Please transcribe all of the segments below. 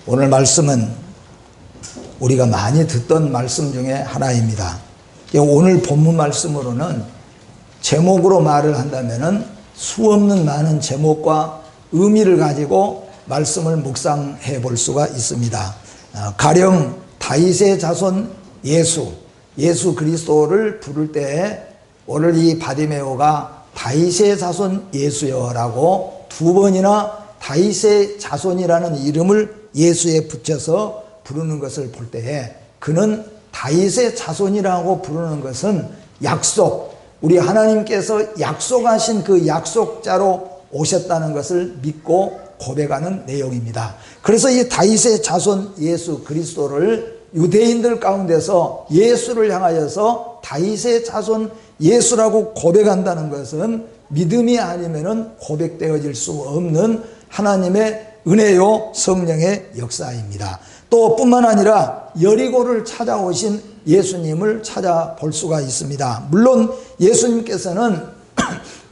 오늘 말씀은 우리가 많이 듣던 말씀 중에 하나입니다. 오늘 본문 말씀으로는 제목으로 말을 한다면 수없는 많은 제목과 의미를 가지고 말씀을 묵상해 볼 수가 있습니다. 가령 다윗의 자손 예수 그리스도를 부를 때에 오늘 이 바디메오가 다윗의 자손 예수여라고 두 번이나 다윗의 자손이라는 이름을 예수에 붙여서 부르는 것을 볼 때에 그는 다윗의 자손이라고 부르는 것은 약속, 우리 하나님께서 약속하신 그 약속자로 오셨다는 것을 믿고 고백하는 내용입니다. 그래서 이 다윗의 자손 예수 그리스도를 유대인들 가운데서 예수를 향하여서 다윗의 자손 예수라고 고백한다는 것은 믿음이 아니면 고백되어질 수 없는 하나님의 은혜요 성령의 역사입니다. 또 뿐만 아니라 여리고를 찾아오신 예수님을 찾아볼 수가 있습니다. 물론 예수님께서는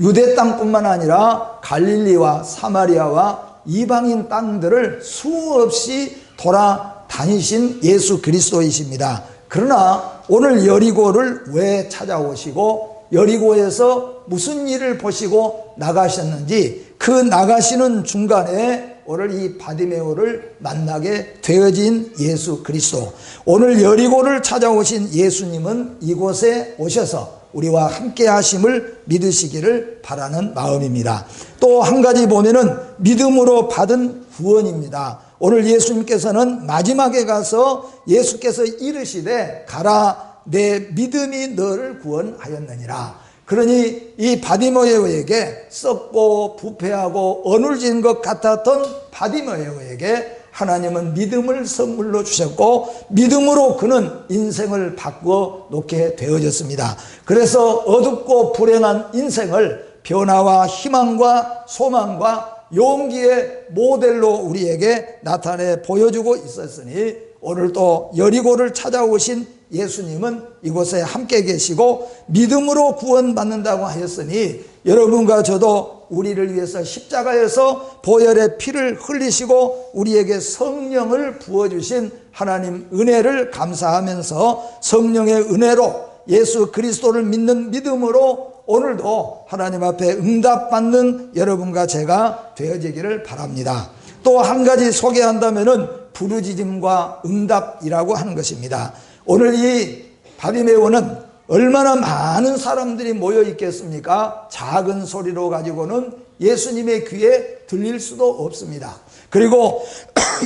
유대 땅뿐만 아니라 갈릴리와 사마리아와 이방인 땅들을 수없이 돌아다니신 예수 그리스도이십니다. 그러나 오늘 여리고를 왜 찾아오시고 여리고에서 무슨 일을 보시고 나가셨는지 그 나가시는 중간에 오늘 이 바디메오를 만나게 되어진 예수 그리스도, 오늘 여리고를 찾아오신 예수님은 이곳에 오셔서 우리와 함께 하심을 믿으시기를 바라는 마음입니다. 또 한 가지 보면은 믿음으로 받은 구원입니다. 오늘 예수님께서는 마지막에 가서 예수께서 이르시되 가라 내 믿음이 너를 구원하였느니라. 그러니 이 바디메오에게 썩고 부패하고 어눌진 것 같았던 바디메오에게 하나님은 믿음을 선물로 주셨고 믿음으로 그는 인생을 바꾸어 놓게 되어졌습니다. 그래서 어둡고 불행한 인생을 변화와 희망과 소망과 용기의 모델로 우리에게 나타내 보여주고 있었으니 오늘 또 여리고를 찾아오신 예수님은 이곳에 함께 계시고 믿음으로 구원받는다고 하였으니 여러분과 저도 우리를 위해서 십자가에서 보혈의 피를 흘리시고 우리에게 성령을 부어주신 하나님 은혜를 감사하면서 성령의 은혜로 예수 그리스도를 믿는 믿음으로 오늘도 하나님 앞에 응답받는 여러분과 제가 되어지기를 바랍니다. 또 한 가지 소개한다면은 부르짖음과 응답이라고 하는 것입니다. 오늘 이 바디메오는 얼마나 많은 사람들이 모여 있겠습니까? 작은 소리로 가지고는 예수님의 귀에 들릴 수도 없습니다. 그리고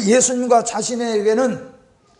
예수님과 자신에게는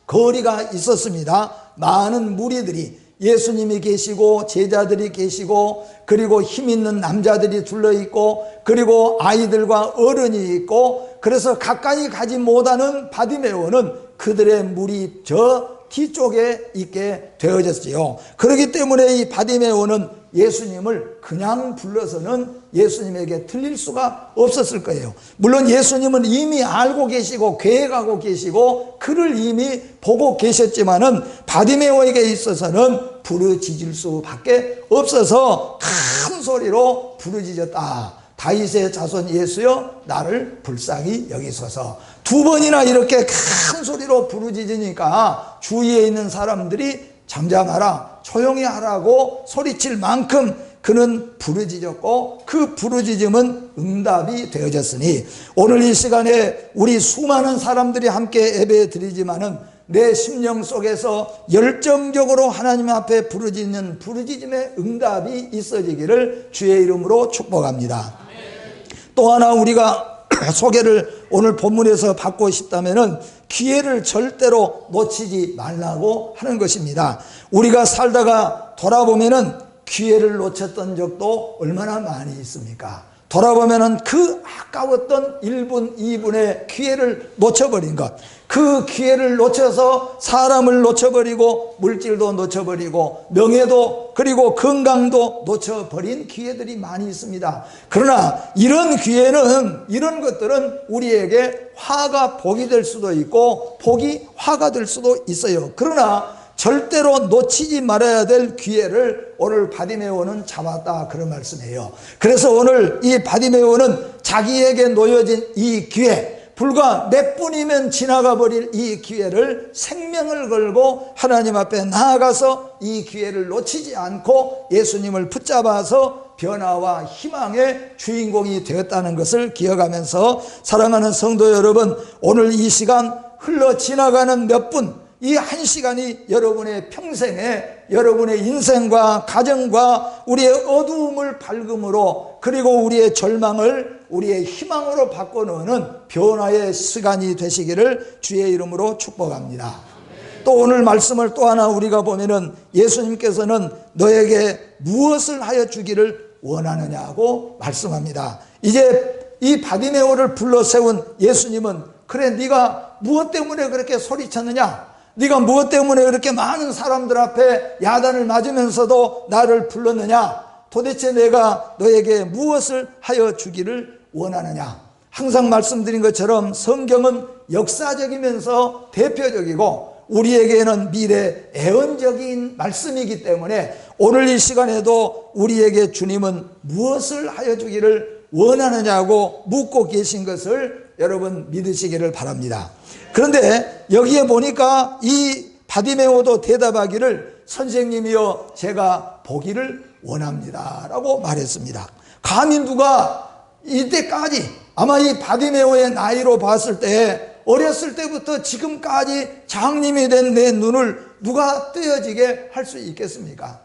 거리가 있었습니다. 많은 무리들이 예수님이 계시고 제자들이 계시고 그리고 힘 있는 남자들이 둘러있고 그리고 아이들과 어른이 있고 그래서 가까이 가지 못하는 바디메오는 그들의 무리 저 뒤쪽에 있게 되어졌지요. 그렇기 때문에 이 바디메오는 예수님을 그냥 불러서는 예수님에게 들릴 수가 없었을 거예요. 물론 예수님은 이미 알고 계시고 계획하고 계시고 그를 이미 보고 계셨지만은 바디메오에게 있어서는 부르짖을 수밖에 없어서 큰 소리로 부르짖었다. 다윗의 자손 예수여 나를 불쌍히 여기소서. 두 번이나 이렇게 큰 소리로 부르짖으니까 주위에 있는 사람들이 잠잠하라 조용히 하라고 소리칠 만큼 그는 부르짖었고 그 부르짖음은 응답이 되어졌으니 오늘 이 시간에 우리 수많은 사람들이 함께 예배 드리지만은 내 심령 속에서 열정적으로 하나님 앞에 부르짖는 부르짖음의 응답이 있어지기를 주의 이름으로 축복합니다. 또 하나 우리가 소개를 오늘 본문에서 받고 싶다면은 기회를 절대로 놓치지 말라고 하는 것입니다. 우리가 살다가 돌아보면은 기회를 놓쳤던 적도 얼마나 많이 있습니까? 돌아보면은 그 아까웠던 1분, 2분의 기회를 놓쳐버린 것, 그 기회를 놓쳐서 사람을 놓쳐버리고 물질도 놓쳐버리고 명예도 그리고 건강도 놓쳐버린 기회들이 많이 있습니다. 그러나 이런 기회는 이런 것들은 우리에게 화가 복이 될 수도 있고 복이 화가 될 수도 있어요. 그러나 절대로 놓치지 말아야 될 기회를 오늘 바디메오는 잡았다 그런 말씀이에요. 그래서 오늘 이 바디메오는 자기에게 놓여진 이 기회 불과 몇 분이면 지나가 버릴 이 기회를 생명을 걸고 하나님 앞에 나아가서 이 기회를 놓치지 않고 예수님을 붙잡아서 변화와 희망의 주인공이 되었다는 것을 기억하면서, 사랑하는 성도 여러분, 오늘 이 시간 흘러 지나가는 몇 분, 이 한 시간이 여러분의 평생에 여러분의 인생과 가정과 우리의 어두움을 밝음으로, 그리고 우리의 절망을 우리의 희망으로 바꿔놓는 변화의 시간이 되시기를 주의 이름으로 축복합니다. 또 오늘 말씀을 또 하나 우리가 보면은 예수님께서는 너에게 무엇을 하여 주기를 원하느냐고 말씀합니다. 이제 이 바디메오를 불러 세운 예수님은, 그래 네가 무엇 때문에 그렇게 소리쳤느냐, 네가 무엇 때문에 그렇게 많은 사람들 앞에 야단을 맞으면서도 나를 불렀느냐, 도대체 내가 너에게 무엇을 하여 주기를 원하느냐. 항상 말씀드린 것처럼 성경은 역사적이면서 대표적이고 우리에게는 미래 애언적인 말씀이기 때문에 오늘 이 시간에도 우리에게 주님은 무엇을 하여 주기를 원하느냐고 묻고 계신 것을 여러분 믿으시기를 바랍니다. 그런데 여기에 보니까 이 바디메오도 대답하기를 선생님이여 제가 보기를 원합니다 라고 말했습니다. 감히 누가 이때까지, 아마 이 바디메오의 나이로 봤을 때 어렸을 때부터 지금까지 장님이 된 내 눈을 누가 떼어지게 할 수 있겠습니까?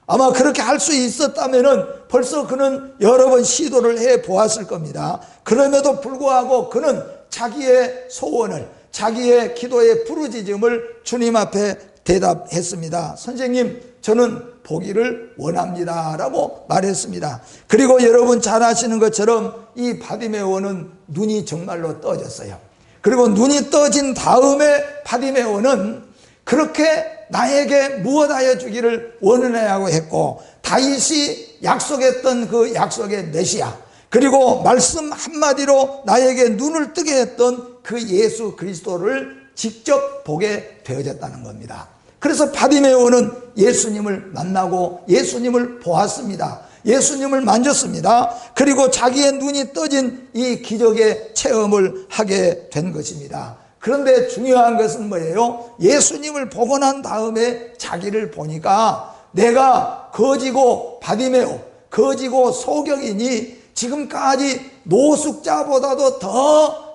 아마 그렇게 할 수 있었다면은 벌써 그는 여러 번 시도를 해 보았을 겁니다. 그럼에도 불구하고 그는 자기의 소원을, 자기의 기도의 부르짖음을 주님 앞에 대답했습니다. 선생님, 저는 보기를 원합니다 라고 말했습니다. 그리고 여러분 잘 아시는 것처럼 이 바디메오는 눈이 정말로 떠졌어요. 그리고 눈이 떠진 다음에 바디메오는 그렇게 나에게 무엇하여 주기를 원하냐고 했고, 다윗이 약속했던 그 약속의 메시아, 그리고 말씀 한마디로 나에게 눈을 뜨게 했던 그 예수 그리스도를 직접 보게 되어졌다는 겁니다. 그래서 바디메오는 예수님을 만나고 예수님을 보았습니다. 예수님을 만졌습니다. 그리고 자기의 눈이 떠진 이 기적의 체험을 하게 된 것입니다. 그런데 중요한 것은 뭐예요? 예수님을 보고 난 다음에 자기를 보니까 내가 거지고 바디메오, 거지고 소경이니 지금까지 노숙자보다도 더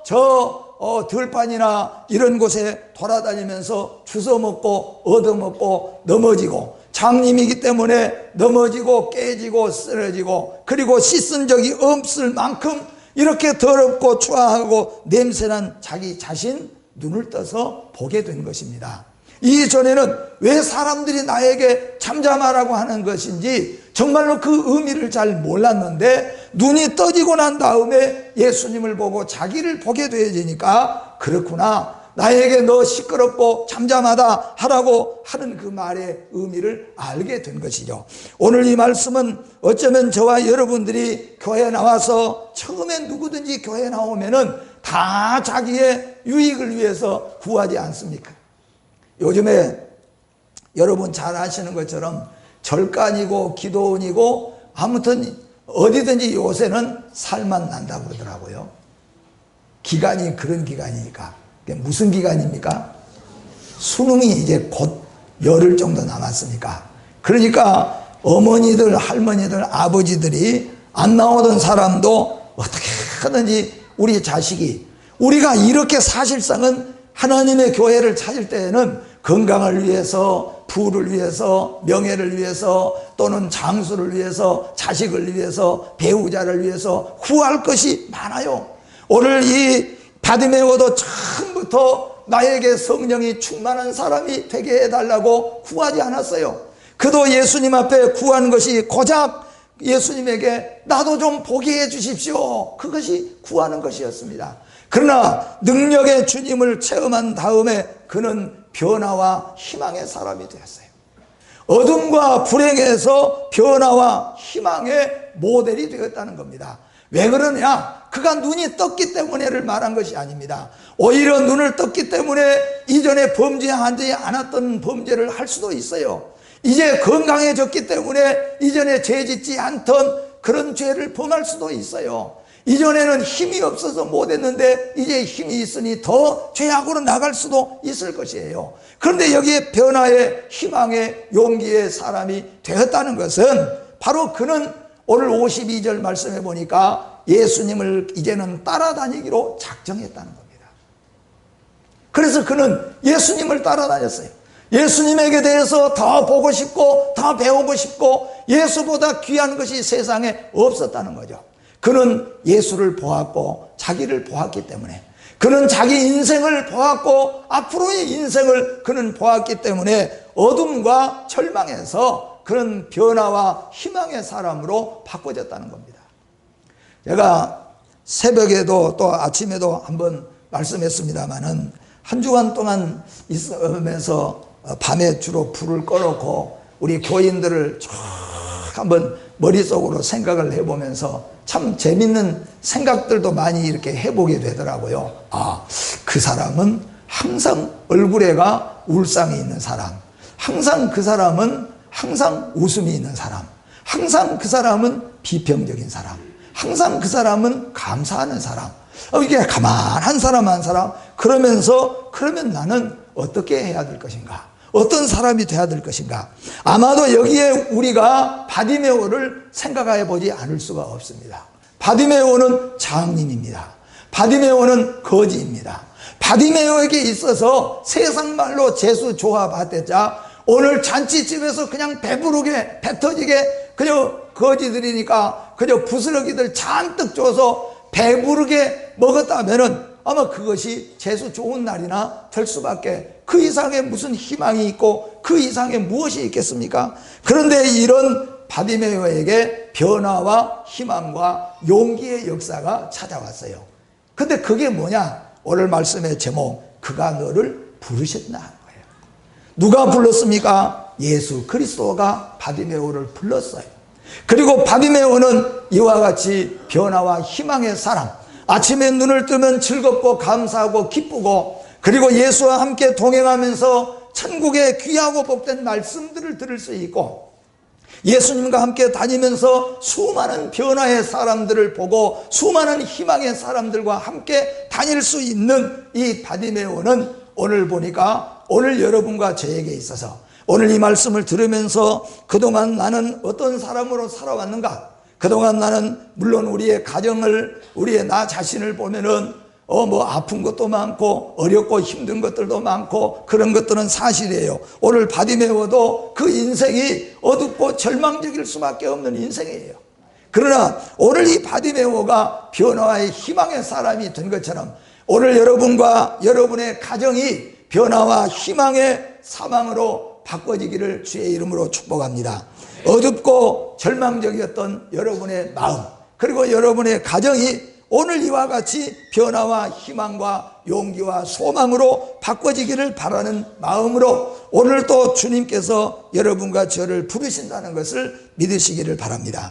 들판이나 이런 곳에 돌아다니면서 주워먹고 얻어먹고 넘어지고, 장님이기 때문에 넘어지고 깨지고 쓰러지고, 그리고 씻은 적이 없을 만큼 이렇게 더럽고 추하고 냄새난 자기 자신 눈을 떠서 보게 된 것입니다. 이전에는 왜 사람들이 나에게 잠잠하라고 하는 것인지 정말로 그 의미를 잘 몰랐는데, 눈이 떠지고 난 다음에 예수님을 보고 자기를 보게 되어지니까, 그렇구나, 나에게 너 시끄럽고 잠잠하다 하라고 하는 그 말의 의미를 알게 된 것이죠. 오늘 이 말씀은 어쩌면 저와 여러분들이 교회에 나와서, 처음에 누구든지 교회에 나오면은 다 자기의 유익을 위해서 구하지 않습니까? 요즘에 여러분 잘 아시는 것처럼 절간이고 기도원이고 아무튼 어디든지 요새는 살만 난다고 그러더라고요. 기간이 그런 기간이니까. 무슨 기간입니까? 수능이 이제 곧 열흘 정도 남았으니까. 그러니까 어머니들, 할머니들, 아버지들이 안 나오던 사람도 어떻게 하든지 우리 자식이, 우리가 이렇게 사실상은 하나님의 교회를 찾을 때에는 건강을 위해서, 부를 위해서, 명예를 위해서, 또는 장수를 위해서, 자식을 위해서, 배우자를 위해서 구할 것이 많아요. 오늘 이 바디메오도 처음부터 나에게 성령이 충만한 사람이 되게 해달라고 구하지 않았어요. 그도 예수님 앞에 구한 것이 고작 예수님에게 나도 좀 보게 해 주십시오, 그것이 구하는 것이었습니다. 그러나 능력의 주님을 체험한 다음에 그는 변화와 희망의 사람이 되었어요. 어둠과 불행에서 변화와 희망의 모델이 되었다는 겁니다. 왜 그러냐? 그가 눈이 떴기 때문에를 말한 것이 아닙니다. 오히려 눈을 떴기 때문에 이전에 범죄하지 않았던 범죄를 할 수도 있어요. 이제 건강해졌기 때문에 이전에 죄 짓지 않던 그런 죄를 범할 수도 있어요. 이전에는 힘이 없어서 못했는데 이제 힘이 있으니 더 죄악으로 나갈 수도 있을 것이에요. 그런데 여기에 변화의 희망의 용기의 사람이 되었다는 것은 바로 그는 오늘 52절 말씀해 보니까 예수님을 이제는 따라다니기로 작정했다는 겁니다. 그래서 그는 예수님을 따라다녔어요. 예수님에게 대해서 더 보고 싶고 더 배우고 싶고 예수보다 귀한 것이 세상에 없었다는 거죠. 그는 예수를 보았고 자기를 보았기 때문에, 그는 자기 인생을 보았고 앞으로의 인생을 그는 보았기 때문에 어둠과 절망에서 그는 변화와 희망의 사람으로 바꿔졌다는 겁니다. 제가 새벽에도 또 아침에도 한번 말씀했습니다마는 한 주간 동안 있으면서 밤에 주로 불을 꺼놓고 우리 교인들을 쭉 한번 머릿속으로 생각을 해보면서 참 재밌는 생각들도 많이 이렇게 해보게 되더라고요. 아, 그 사람은 항상 얼굴에가 울상이 있는 사람, 항상 그 사람은 항상 웃음이 있는 사람, 항상 그 사람은 비평적인 사람, 항상 그 사람은 감사하는 사람, 이게 가만한 사람 한 사람. 그러면 나는 어떻게 해야 될 것인가, 어떤 사람이 돼야 될 것인가. 아마도 여기에 우리가 바디메오를 생각해 보지 않을 수가 없습니다. 바디메오는 장님입니다. 바디메오는 거지입니다. 바디메오에게 있어서 세상 말로 재수 조합하대자 오늘 잔치집에서 그냥 배부르게 배 터지게 그저 거지들이니까 그저 부스러기들 잔뜩 줘서 배부르게 먹었다면은 아마 그것이 재수 좋은 날이나 될 수밖에, 그 이상의 무슨 희망이 있고 그 이상의 무엇이 있겠습니까? 그런데 이런 바디메오에게 변화와 희망과 용기의 역사가 찾아왔어요. 근데 그게 뭐냐? 오늘 말씀의 제목, 그가 너를 부르셨나 하는 거예요. 누가 불렀습니까? 예수 그리스도가 바디메오를 불렀어요. 그리고 바디메오는 이와 같이 변화와 희망의 사람, 아침에 눈을 뜨면 즐겁고 감사하고 기쁘고, 그리고 예수와 함께 동행하면서 천국의 귀하고 복된 말씀들을 들을 수 있고, 예수님과 함께 다니면서 수많은 변화의 사람들을 보고 수많은 희망의 사람들과 함께 다닐 수 있는 이 바디메오는 오늘 보니까 오늘 여러분과 저에게 있어서 오늘 이 말씀을 들으면서 그동안 나는 어떤 사람으로 살아왔는가, 그동안 나는 물론 우리의 가정을, 우리의 나 자신을 보면은 아픈 것도 많고 어렵고 힘든 것들도 많고 그런 것들은 사실이에요. 오늘 바디메오도 그 인생이 어둡고 절망적일 수밖에 없는 인생이에요. 그러나 오늘 이 바디메오가 변화의 희망의 사람이 된 것처럼 오늘 여러분과 여러분의 가정이 변화와 희망의 사망으로 바꿔지기를 주의 이름으로 축복합니다. 어둡고 절망적이었던 여러분의 마음, 그리고 여러분의 가정이 오늘 이와 같이 변화와 희망과 용기와 소망으로 바꿔지기를 바라는 마음으로 오늘 또 주님께서 여러분과 저를 부르신다는 것을 믿으시기를 바랍니다.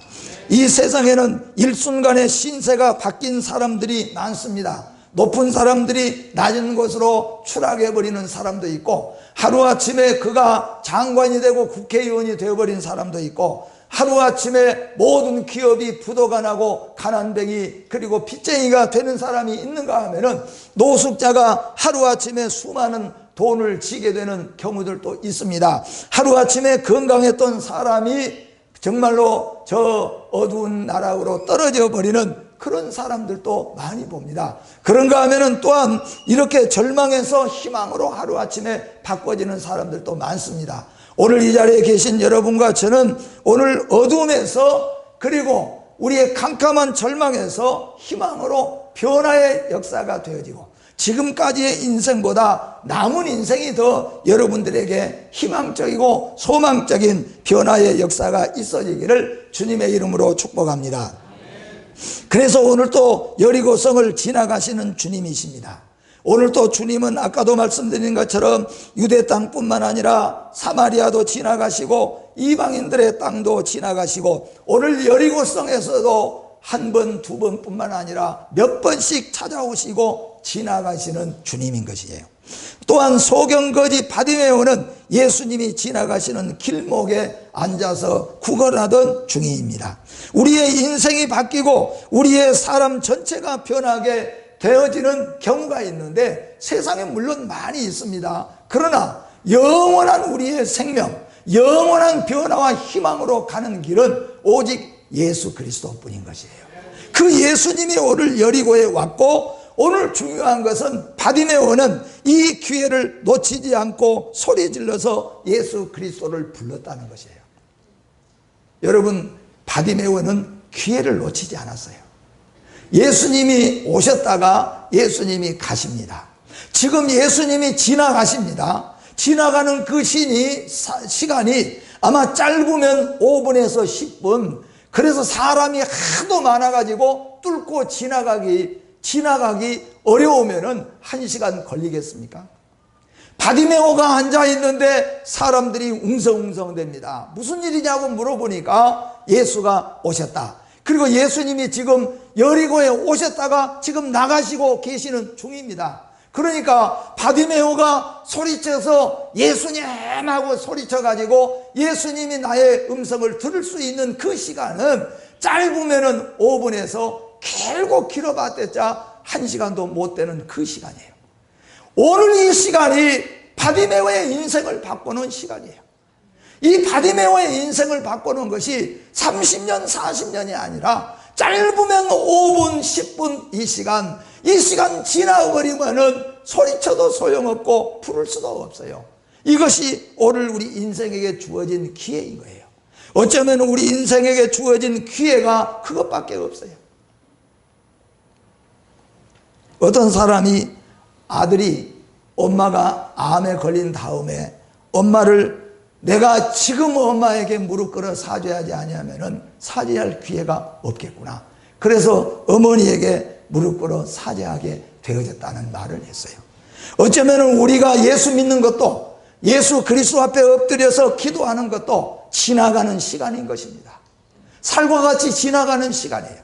이 세상에는 일순간에 신세가 바뀐 사람들이 많습니다. 높은 사람들이 낮은 곳으로 추락해버리는 사람도 있고, 하루아침에 그가 장관이 되고 국회의원이 되어버린 사람도 있고, 하루아침에 모든 기업이 부도가 나고 가난뱅이 그리고 빚쟁이가 되는 사람이 있는가 하면은 노숙자가 하루아침에 수많은 돈을 지게 되는 경우들도 있습니다. 하루아침에 건강했던 사람이 정말로 저 어두운 나락으로 떨어져 버리는 그런 사람들도 많이 봅니다. 그런가 하면은 또한 이렇게 절망에서 희망으로 하루아침에 바꿔지는 사람들도 많습니다. 오늘 이 자리에 계신 여러분과 저는 오늘 어둠에서, 그리고 우리의 캄캄한 절망에서 희망으로 변화의 역사가 되어지고, 지금까지의 인생보다 남은 인생이 더 여러분들에게 희망적이고 소망적인 변화의 역사가 있어지기를 주님의 이름으로 축복합니다. 그래서 오늘 또 여리고성을 지나가시는 주님이십니다. 오늘 또 주님은 아까도 말씀드린 것처럼 유대 땅뿐만 아니라 사마리아도 지나가시고 이방인들의 땅도 지나가시고, 오늘 여리고성에서도 한 번, 두 번뿐만 아니라 몇 번씩 찾아오시고 지나가시는 주님인 것이에요. 또한 소경거지 바디메오는 예수님이 지나가시는 길목에 앉아서 구걸하던 중입니다. 우리의 인생이 바뀌고 우리의 사람 전체가 변하게 되어지는 경우가 있는데 세상에 물론 많이 있습니다. 그러나 영원한 우리의 생명, 영원한 변화와 희망으로 가는 길은 오직 예수 그리스도뿐인 것이에요. 그 예수님이 오늘 여리고에 왔고, 오늘 중요한 것은 바디메오는 이 기회를 놓치지 않고 소리 질러서 예수 그리스도를 불렀다는 것이에요. 여러분, 바디메오는 기회를 놓치지 않았어요. 예수님이 오셨다가 예수님이 가십니다. 지금 예수님이 지나가십니다. 지나가는 그 시간이 아마 짧으면 5분에서 10분, 그래서 사람이 하도 많아가지고 뚫고 지나가기 어려우면은 1시간 걸리겠습니까? 바디메오가 앉아있는데 사람들이 웅성웅성됩니다. 무슨 일이냐고 물어보니까 예수가 오셨다. 그리고 예수님이 지금 여리고에 오셨다가 지금 나가시고 계시는 중입니다. 그러니까 바디메오가 소리쳐서 예수님 하고 소리쳐가지고 예수님이 나의 음성을 들을 수 있는 그 시간은 짧으면은 5분에서 길고 길어봤자 1시간도 못 되는 그 시간이에요. 오늘 이 시간이 바디메오의 인생을 바꾸는 시간이에요. 이 바디메오의 인생을 바꾸는 것이 30년, 40년이 아니라 짧으면 5분, 10분 이 시간 지나버리면은 소리쳐도 소용없고 부를 수도 없어요. 이것이 오늘 우리 인생에게 주어진 기회인 거예요. 어쩌면 우리 인생에게 주어진 기회가 그것밖에 없어요. 어떤 사람이 아들이 엄마가 암에 걸린 다음에 엄마를 내가 지금 엄마에게 무릎 꿇어 사죄하지 아니하면은 사죄할 기회가 없겠구나. 그래서 어머니에게 무릎 꿇어 사죄하게 되어졌다는 말을 했어요. 어쩌면 우리가 예수 믿는 것도, 예수 그리스도 앞에 엎드려서 기도하는 것도 지나가는 시간인 것입니다. 살과 같이 지나가는 시간이에요.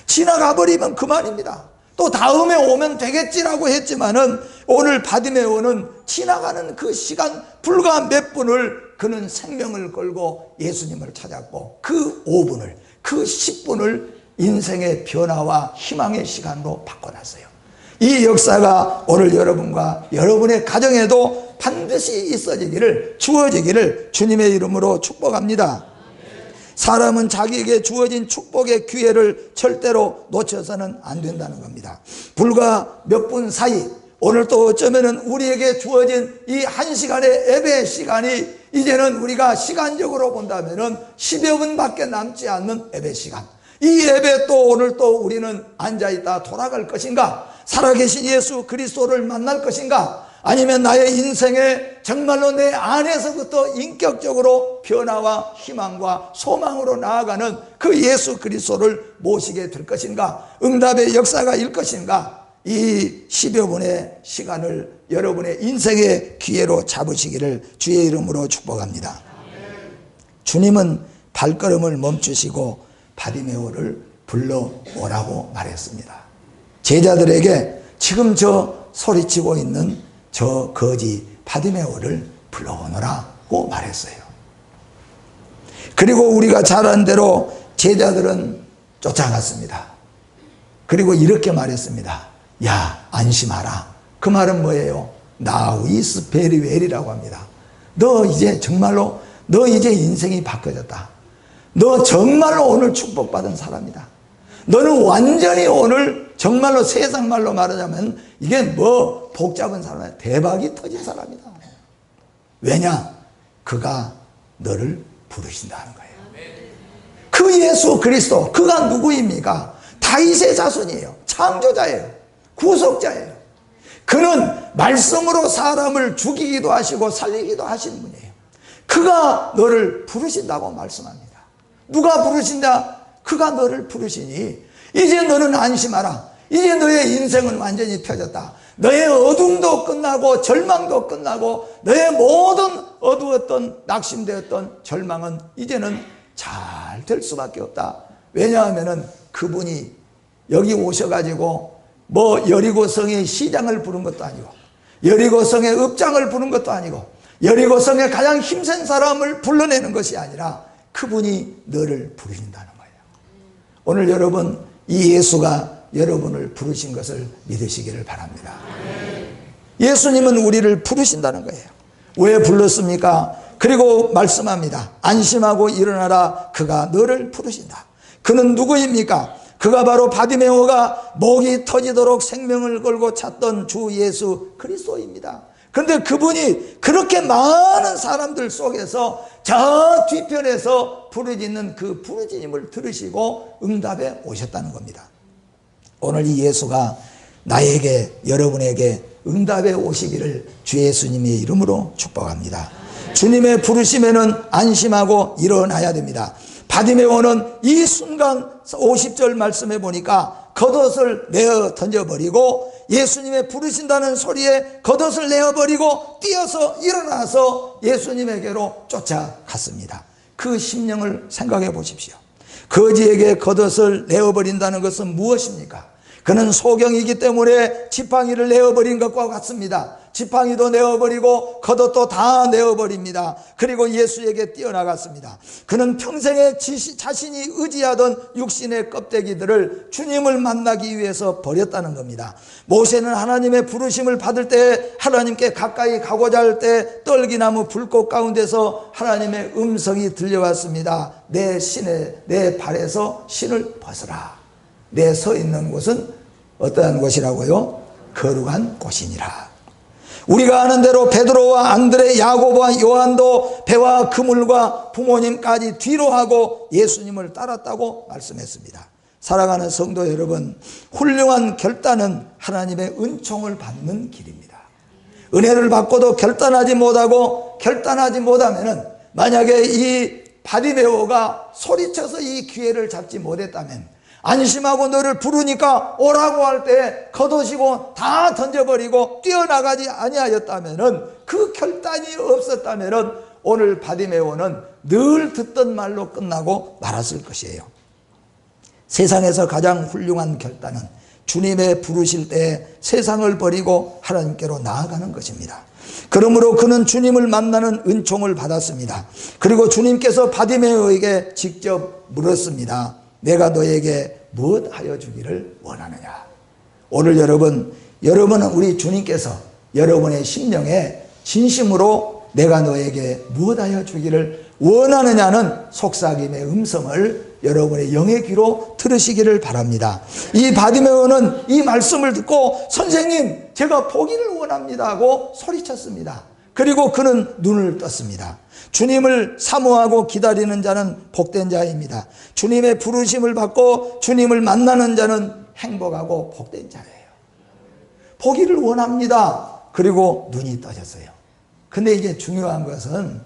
지나가 버리면 그만입니다. 또 다음에 오면 되겠지라고 했지만은 오늘 바디메오는 지나가는 그 시간 불과 몇 분을 그는 생명을 걸고 예수님을 찾았고, 그 5분을, 그 10분을 인생의 변화와 희망의 시간으로 바꿔놨어요. 이 역사가 오늘 여러분과 여러분의 가정에도 반드시 주어지기를 주님의 이름으로 축복합니다. 사람은 자기에게 주어진 축복의 기회를 절대로 놓쳐서는 안 된다는 겁니다. 불과 몇 분 사이, 오늘 또 어쩌면 우리에게 주어진 이 1시간의 예배 시간이 이제는 우리가 시간적으로 본다면 10여 분밖에 남지 않는 예배 시간. 이 예배 또 오늘 또 우리는 앉아있다 돌아갈 것인가? 살아계신 예수 그리스도를 만날 것인가? 아니면 나의 인생에 정말로 내 안에서부터 인격적으로 변화와 희망과 소망으로 나아가는 그 예수 그리스도를 모시게 될 것인가? 응답의 역사가 일 것인가? 이 10여 분의 시간을 여러분의 인생의 기회로 잡으시기를 주의 이름으로 축복합니다. 주님은 발걸음을 멈추시고 바디메오를 불러오라고 말했습니다. 제자들에게 지금 저 소리치고 있는 저 거지 바디메오를 불러오너라고 말했어요. 그리고 우리가 잘 아는 대로 제자들은 쫓아갔습니다. 그리고 이렇게 말했습니다. 야, 안심하라. 그 말은 뭐예요? Now is very well이라고 합니다. 너 이제 정말로 너 이제 인생이 바뀌어졌다. 너 정말로 오늘 축복받은 사람이다. 너는 완전히 오늘 정말로 세상 말로 말하자면 이게 뭐 복잡한 사람이야. 대박이 터진 사람이다. 왜냐? 그가 너를 부르신다는 거예요. 그 예수 그리스도, 그가 누구입니까? 다윗의 자손이에요. 창조자예요. 구속자예요. 그는 말씀으로 사람을 죽이기도 하시고 살리기도 하시는 분이에요. 그가 너를 부르신다고 말씀합니다. 누가 부르신다? 그가 너를 부르시니 이제 너는 안심하라. 이제 너의 인생은 완전히 펴졌다. 너의 어둠도 끝나고 절망도 끝나고 너의 모든 어두웠던 낙심되었던 절망은 이제는 잘 될 수밖에 없다. 왜냐하면은 그분이 여기 오셔가지고 뭐 여리고성의 시장을 부른 것도 아니고 여리고성의 읍장을 부른 것도 아니고 여리고성의 가장 힘센 사람을 불러내는 것이 아니라 그분이 너를 부르신다는 거예요. 오늘 여러분, 이 예수가 여러분을 부르신 것을 믿으시기를 바랍니다. 예수님은 우리를 부르신다는 거예요. 왜 불렀습니까? 그리고 말씀합니다. 안심하고 일어나라. 그가 너를 부르신다. 그는 누구입니까? 그가 바로 바디메오가 목이 터지도록 생명을 걸고 찾던 주 예수 그리스도입니다. 그런데 그분이 그렇게 많은 사람들 속에서 저 뒤편에서 부르짖는 그 부르짖음을 들으시고 응답에 오셨다는 겁니다. 오늘 이 예수가 나에게, 여러분에게 응답에 오시기를 주 예수님의 이름으로 축복합니다. 주님의 부르심에는 안심하고 일어나야 됩니다. 바디메오는 이 순간 50절 말씀해 보니까 겉옷을 내어 던져버리고 예수님의 부르신다는 소리에 겉옷을 내어버리고 뛰어서 일어나서 예수님에게로 쫓아갔습니다. 그 심령을 생각해 보십시오. 거지에게 겉옷을 내어버린다는 것은 무엇입니까? 그는 소경이기 때문에 지팡이를 내어버린 것과 같습니다. 지팡이도 내어버리고 겉옷도 다 내어버립니다. 그리고 예수에게 뛰어나갔습니다. 그는 평생에 자신이 의지하던 육신의 껍데기들을 주님을 만나기 위해서 버렸다는 겁니다. 모세는 하나님의 부르심을 받을 때, 하나님께 가까이 가고자 할 때 떨기나무 불꽃 가운데서 하나님의 음성이 들려왔습니다. 내 발에서 신을 벗어라. 내 서 있는 곳은 어떠한 곳이라고요? 거룩한 곳이니라. 우리가 아는 대로 베드로와 안드레, 야고보와 요한도 배와 그물과 부모님까지 뒤로 하고 예수님을 따랐다고 말씀했습니다. 사랑하는 성도 여러분, 훌륭한 결단은 하나님의 은총을 받는 길입니다. 은혜를 받고도 결단하지 못하면은, 만약에 이 바디메오가 소리쳐서 이 기회를 잡지 못했다면, 안심하고 너를 부르니까 오라고 할 때 겉옷이고 다 던져버리고 뛰어나가지 아니하였다면은, 그 결단이 없었다면은 오늘 바디메오는 늘 듣던 말로 끝나고 말았을 것이에요. 세상에서 가장 훌륭한 결단은 주님의 부르실 때 세상을 버리고 하나님께로 나아가는 것입니다. 그러므로 그는 주님을 만나는 은총을 받았습니다. 그리고 주님께서 바디메오에게 직접 물었습니다. 내가 너에게 무엇하여 주기를 원하느냐? 오늘 여러분은 우리 주님께서 여러분의 심령에 진심으로 내가 너에게 무엇하여 주기를 원하느냐는 속삭임의 음성을 여러분의 영의 귀로 들으시기를 바랍니다. 이 바디메오는 이 말씀을 듣고 선생님, 제가 보기를 원합니다 하고 소리쳤습니다. 그리고 그는 눈을 떴습니다. 주님을 사모하고 기다리는 자는 복된 자입니다. 주님의 부르심을 받고 주님을 만나는 자는 행복하고 복된 자예요. 보기를 원합니다. 그리고 눈이 떠졌어요. 근데 이게 중요한 것은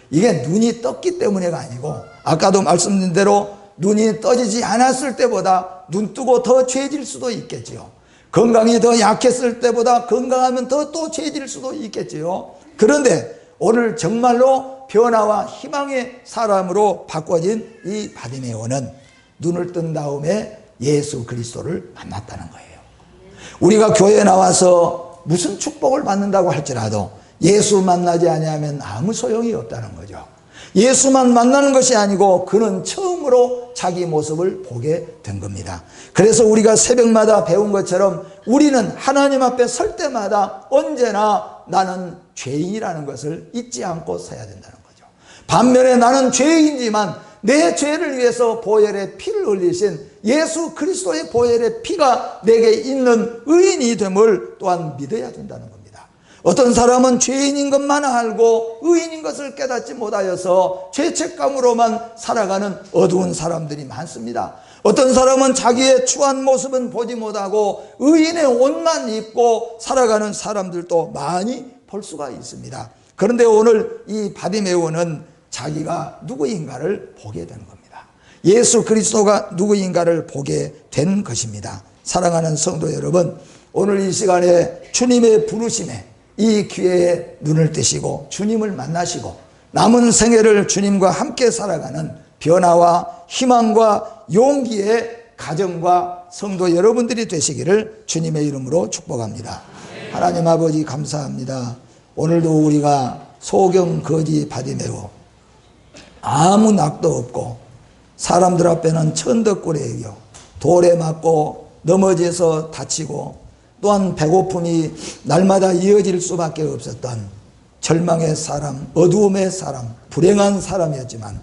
이게 눈이 떴기 때문에가 아니고, 아까도 말씀드린 대로 눈이 떠지지 않았을 때보다 눈 뜨고 더 죄질 수도 있겠지요. 건강이 더 약했을 때보다 건강하면 더 또 죄질 수도 있겠지요. 그런데 오늘 정말로 변화와 희망의 사람으로 바꿔진 이 바디메오는 눈을 뜬 다음에 예수 그리스도를 만났다는 거예요. 우리가 교회에 나와서 무슨 축복을 받는다고 할지라도 예수 만나지 아니하면 아무 소용이 없다는 거죠. 예수만 만나는 것이 아니고 그는 처음으로 자기 모습을 보게 된 겁니다. 그래서 우리가 새벽마다 배운 것처럼 우리는 하나님 앞에 설 때마다 언제나 나는 죄인이라는 것을 잊지 않고 서야 된다는 거죠. 반면에 나는 죄인이지만 내 죄를 위해서 보혈의 피를 흘리신 예수 그리스도의 보혈의 피가 내게 있는 의인이 됨을 또한 믿어야 된다는 겁니다. 어떤 사람은 죄인인 것만 알고 의인인 것을 깨닫지 못하여서 죄책감으로만 살아가는 어두운 사람들이 많습니다. 어떤 사람은 자기의 추한 모습은 보지 못하고 의인의 옷만 입고 살아가는 사람들도 많이 볼 수가 있습니다. 그런데 오늘 이 바디메오는 자기가 누구인가를 보게 된 겁니다. 예수 그리스도가 누구인가를 보게 된 것입니다. 사랑하는 성도 여러분, 오늘 이 시간에 주님의 부르심에 이 기회에 눈을 뜨시고 주님을 만나시고 남은 생애를 주님과 함께 살아가는 변화와 희망과 용기의 가정과 성도 여러분들이 되시기를 주님의 이름으로 축복합니다. 하나님 아버지 감사합니다. 오늘도 우리가 소경 거지 바디메오 아무 낙도 없고 사람들 앞에는 천덕꾸레기요 돌에 맞고 넘어져서 다치고 또한 배고픔이 날마다 이어질 수밖에 없었던 절망의 사람, 어두움의 사람, 불행한 사람이었지만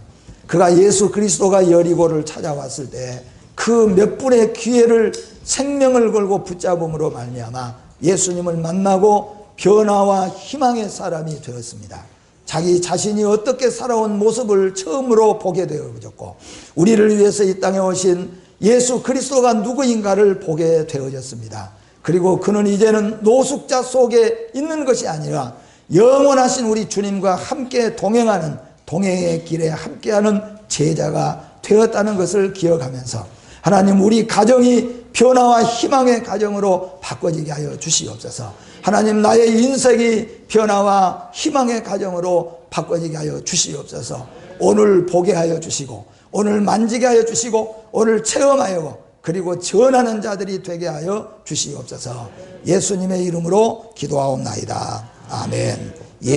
그가 예수 그리스도가 여리고를 찾아왔을 때 그 몇 분의 기회를 생명을 걸고 붙잡음으로 말미암아 예수님을 만나고 변화와 희망의 사람이 되었습니다. 자기 자신이 어떻게 살아온 모습을 처음으로 보게 되어졌고 우리를 위해서 이 땅에 오신 예수 그리스도가 누구인가를 보게 되어졌습니다. 그리고 그는 이제는 노숙자 속에 있는 것이 아니라 영원하신 우리 주님과 함께 동행하는 동행의 길에 함께하는 제자가 되었다는 것을 기억하면서 하나님 우리 가정이 변화와 희망의 가정으로 바꿔지게 하여 주시옵소서. 하나님 나의 인생이 변화와 희망의 가정으로 바꿔지게 하여 주시옵소서. 오늘 보게 하여 주시고 오늘 만지게 하여 주시고 오늘 체험하여 그리고 전하는 자들이 되게 하여 주시옵소서. 예수님의 이름으로 기도하옵나이다. 아멘.